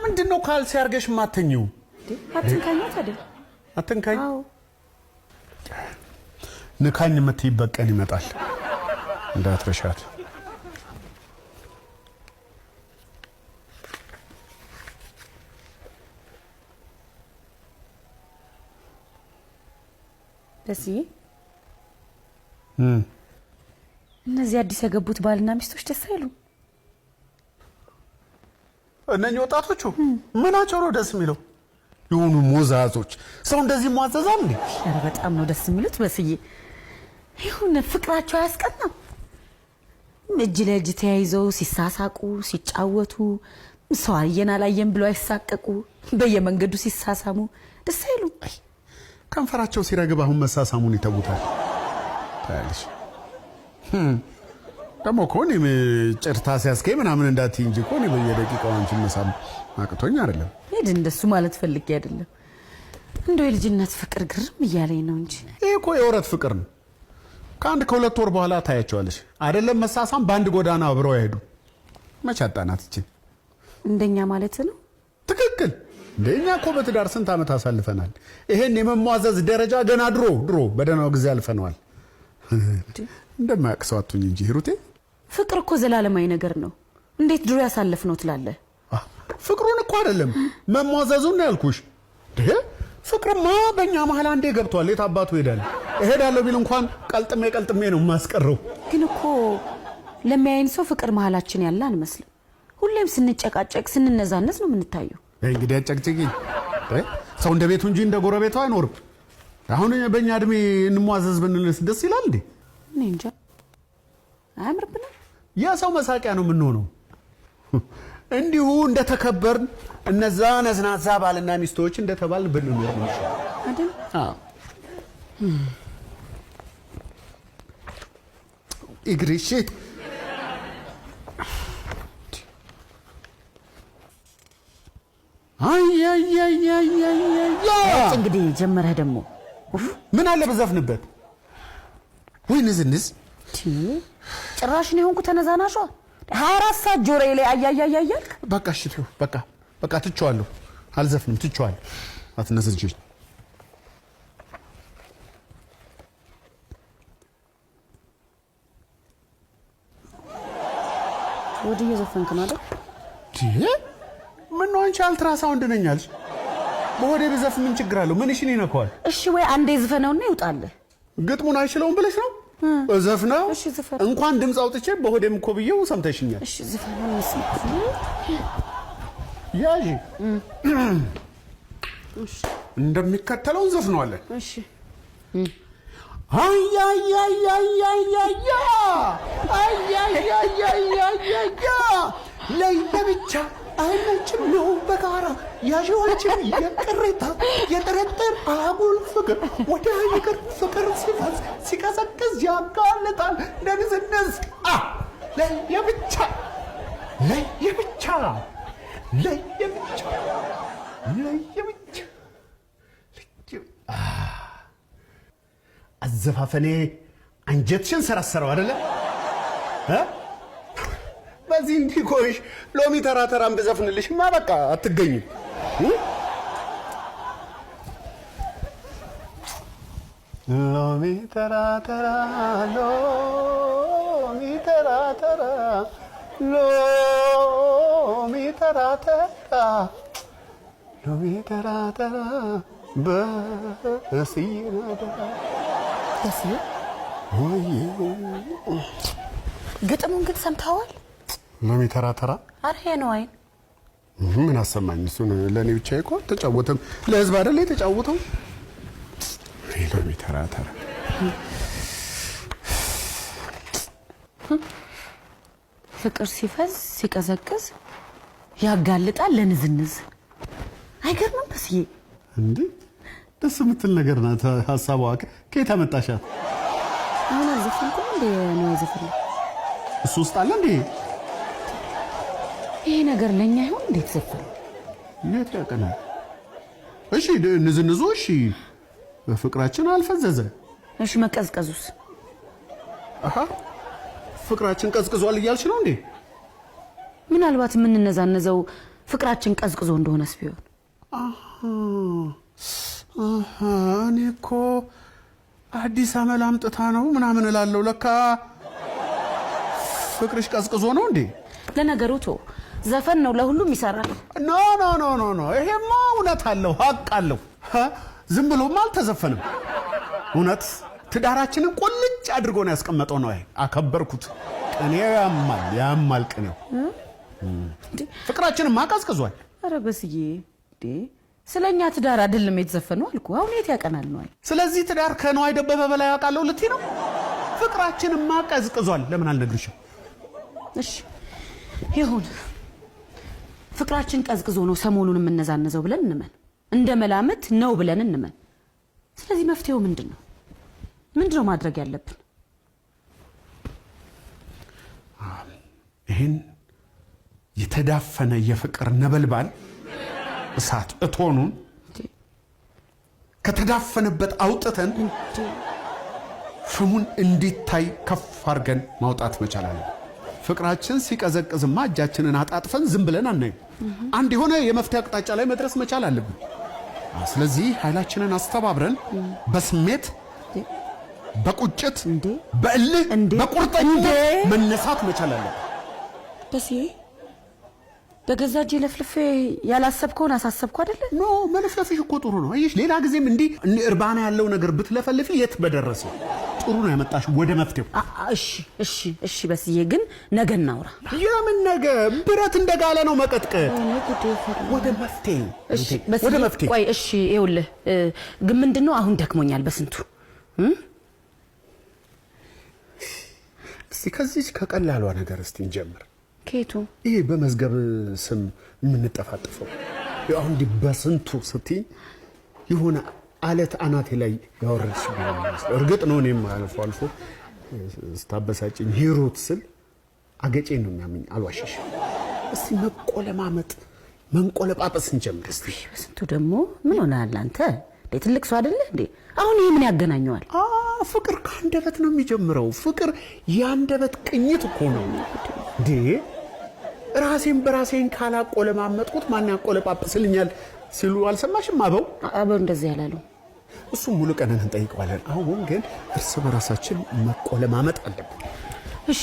ለምንድነው ካልሲ አርገሽ ማተኝው? አትንካኝ ታዲያ አትንካኝ። አዎ ንካኝ የምትይበት ቀን ይመጣል እንዳትረሻት። ደስዬ እነዚህ አዲስ የገቡት ባልና ሚስቶች ደስ አይሉ? እነኚህ ወጣቶቹ ምናቸው ነው ደስ የሚለው? የሆኑ ሞዛዞች ሰው እንደዚህ ሟዘዛም እንዴ? ኧረ በጣም ነው ደስ የሚሉት በስዬ። ይሁን ፍቅራቸው አያስቀናም? እጅ ለእጅ ተያይዘው ሲሳሳቁ ሲጫወቱ፣ ሰው አየን አላየን ብለው አይሳቀቁ፣ በየመንገዱ ሲሳሳሙ ደስ አይሉ? ከንፈራቸው ሲረግብ አሁን መሳሳሙን ይተውታል። ታያለሽ ደግሞ ኮኒ ጭርታ ሲያስከይ ምናምን እንዳትይ እንጂ ኮኒ በየደቂቃው አንቺን መሳም አቅቶኝ አይደለም። ሄድ እንደሱ ማለት ፈልጌ አይደለም። እንደው የልጅነት ፍቅር ግርም እያለኝ ነው እንጂ ይሄ እኮ የወረት ፍቅር ነው። ከአንድ ከሁለት ወር በኋላ ታያቸዋለሽ። አይደለም መሳሳም በአንድ ጎዳና አብረው አይሄዱ። መች አጣናት እቺ? እንደኛ ማለት ነው። ትክክል። እንደኛ እኮ በትዳር ስንት ዓመት አሳልፈናል። ይሄን የመሟዘዝ ደረጃ ገና ድሮ በደህናው ጊዜ አልፈነዋል። እንደማያውቅ ሰው አትሁኝ እንጂ ሂሩቴ። ፍቅር እኮ ዘላለማዊ ነገር ነው። እንዴት ድሮ ያሳለፍነው ትላለህ? ፍቅሩን እኮ አይደለም መሟዘዙን ነው ያልኩሽ። ፍቅርማ በእኛ መሀል አንዴ ገብቷል። የት አባቱ ሄዳል? እሄዳለሁ ቢል እንኳን ቀልጥሜ ነው የማስቀረው። ግን እኮ ለሚያይን ሰው ፍቅር መሀላችን ያለ አንመስልም። ሁሌም ስንጨቃጨቅ ስንነዛነዝ ነው የምንታየው። እንግዲህ አጨቅጭቂኝ። ሰው እንደ ቤቱ እንጂ እንደ ጎረቤቱ አይኖርም። አሁን በእኛ እድሜ እንሟዘዝ ብንልስ ደስ ይላል እንዴ? እኔ እንጃ አያምርብንም። የሰው መሳቂያ ነው የምንሆነው። እንዲሁ እንደተከበርን እነዛ ነዝናዛ ባልና ሚስቶች እንደተባልን ብንኖር ነው አይደል? አዎ እግሪሽ እንግዲህ ጀመረህ ደግሞ ምን አለ በዘፍንበት? ወይ ንዝንዝ ጭራሽ ነው የሆንኩ ተነዛናሿ። 24 ሰዓት ጆሮዬ ላይ አያያያያልክ። በቃ እሺ ተው በቃ ትቼዋለሁ። አልዘፍንም ትቼዋለሁ። አትነዝንጂ። ወዲህ እየዘፈንክ ነው አይደል? ምን ነው አንቺ አልትራሳውንድ ነኝ አልሽ? በሆዴ ብዘፍ ምን ችግር አለው? ምንሽን ይነካዋል? እሺ ወይ አንዴ ዝፈነውና ይውጣልህ። ግጥሙን አይችለውም ብለሽ ነው? ዘፍነው እሺ ዝፈን። እንኳን ድምጽ አውጥቼ በሆዴም እኮ ብዬው ሰምተሽኛል። እሺ ዝፈነው መስማ ያጂ እሺ እንደሚከተለው ዘፍነዋለን። እሺ አያያያያያያያያያያያያያ ለየብቻ አይመችም ነው በጋራ ያዥዋችን የቅሬታ የጥርጥር አጉል ፍቅር ወደ ይቅር ፍቅር ሲፈስ ሲቀዘቅዝ ያጋልጣል ለንዝንዝ ለየብቻ አዘፋፈኔ አንጀትሽን ሰራሰረው አይደለ? በዚህ እንዲቆይሽ ሎሚ ተራተራም ብዘፍንልሽማ በቃ አትገኝም። ሎሚ ተራተራ ሎሚ ተራተራ ሎሚ ተራተራ ሎሚ ተራተራ በስይናዳ ደስዬ ግጥሙን ግን ሰምተዋል? ሎሚ ተራተራ አርሄ ነው አይን ምን አሰማኝ? እሱን ለኔ ብቻ እኮ ተጫወተም ለህዝብ አይደል የተጫወተው? ሎሚ ተራተራ ፍቅር ሲፈዝ ሲቀዘቅዝ ያጋልጣል ለንዝንዝ። አይገርምም በስዬ? እንዴ ደስ የምትል ነገር ናት ሐሳቧ። ከየት አመጣሻት? አሁን አልዘፈንኩም እንዴ ነው ዘፈን እሱ ውስጥ አለ እንዴ? ይሄ ነገር ለኛ ይሁን እንዴት ዘፈን የት ያቀናል? እሺ ንዝንዙ እሺ ፍቅራችን አልፈዘዘ። እሺ መቀዝቀዙስ? ፍቅራችን ቀዝቅዟል እያልሽ ነው እንዴ? ምናልባት የምንነዛነዘው ፍቅራችን ቀዝቅዞ እንደሆነስ ቢሆን እኔ እኮ አዲስ አመል አምጥታ ነው ምናምን እላለሁ። ለካ ፍቅርሽ ቀዝቅዞ ነው እንዴ? ለነገሩ ዘፈን ነው ለሁሉም ይሰራል። ኖ ኖ ኖ ኖ ኖ ይሄማ እውነት አለው ሀቅ አለው። ዝም ብሎማ አልተዘፈንም። እውነት ትዳራችንን ቁልጭ አድርጎ ነው ያስቀመጠው ነው። አከበርኩት። ቅኔው ያማል ቅኔው። ፍቅራችንን ማቀዝቅዟል። ኧረ በስዬ ስለኛ ትዳር አይደለም የተዘፈነው አልኩ። አሁን የት ያቀናል ነው? ስለዚህ ትዳር ከነዋይ ደበበ በላይ ያውቃለሁ ልትይ ነው? ፍቅራችንን ማቀዝቅዟል። ለምን አልነግርሽም? እሺ ይሁን። ፍቅራችን ቀዝቅዞ ነው ሰሞኑን የምንነዛነዘው ብለን እንመን፣ እንደ መላመት ነው ብለን እንመን። ስለዚህ መፍትሄው ምንድነው? ምንድነው ማድረግ ያለብን? ይሄን የተዳፈነ የፍቅር ነበልባል እሳት እቶኑን ከተዳፈነበት አውጥተን ፍሙን እንዲታይ ከፍ አድርገን ማውጣት መቻል አለብን። ፍቅራችን ሲቀዘቅዝማ እጃችንን አጣጥፈን ዝም ብለን አናይም። አንድ የሆነ የመፍትሄ አቅጣጫ ላይ መድረስ መቻል አለብን። ስለዚህ ኃይላችንን አስተባብረን በስሜት፣ በቁጭት፣ በእልህ፣ በቁርጠኝነት መነሳት መቻል አለብን። በዚህ በገዛ እጄ ለፍልፌ ያላሰብከውን አሳሰብኩ አይደለ? ኖ መለፍለፍሽ እኮ ጥሩ ነው። አይሽ ሌላ ጊዜም እንዲህ እርባና ያለው ነገር ብትለፈልፊ የት በደረሰ። ጥሩ ነው ያመጣሽ ወደ መፍትሄው። እሺ በስዬ ግን ነገ እናውራ። የምን ነገ? ብረት እንደጋለ ነው መቀጥቀጥ። ወደ መፍትሄው ወደ መፍትሄው። ቆይ እሺ ይኸውልህ ግን ምንድነው አሁን ደክሞኛል በስንቱ። እስቲ ከዚህ ከቀላሏ ነገር እስቲ እንጀምር። ከየቱ? ይሄ በመዝገብ ስም የምንጠፋጠፈው አሁን እንዲህ በስንቱ ስትይ የሆነ አለት አናቴ ላይ ያወረድሽ ቢሆን እርግጥ ነው። እኔም አልፎ አልፎ ስታበሳጭኝ ሂሩት ስል አገጬ ነው የሚያመኝ። አልዋሸሽ። እስቲ መቆለማመጥ መንቆለጳጳስ እንጀምር እስቲ። በስንቱ ደግሞ ምን ሆነሃል አንተ? ትልቅ ሰው አይደለ እንዴ? አሁን ይሄ ምን ያገናኘዋል? ፍቅር ከአንደበት ነው የሚጀምረው። ፍቅር የአንደበት ቅኝት እኮ ነው እንዴ። ራሴን በራሴን ካላቆለማመጥኩት ማን ያቆለጳጵስልኛል ሲሉ አልሰማሽም? አበው እንደዚህ ያላሉ። እሱም ሙሉ ቀንን እንጠይቀዋለን። አሁን ግን እርስ በራሳችን መቆለማመጥ አለብን። እሺ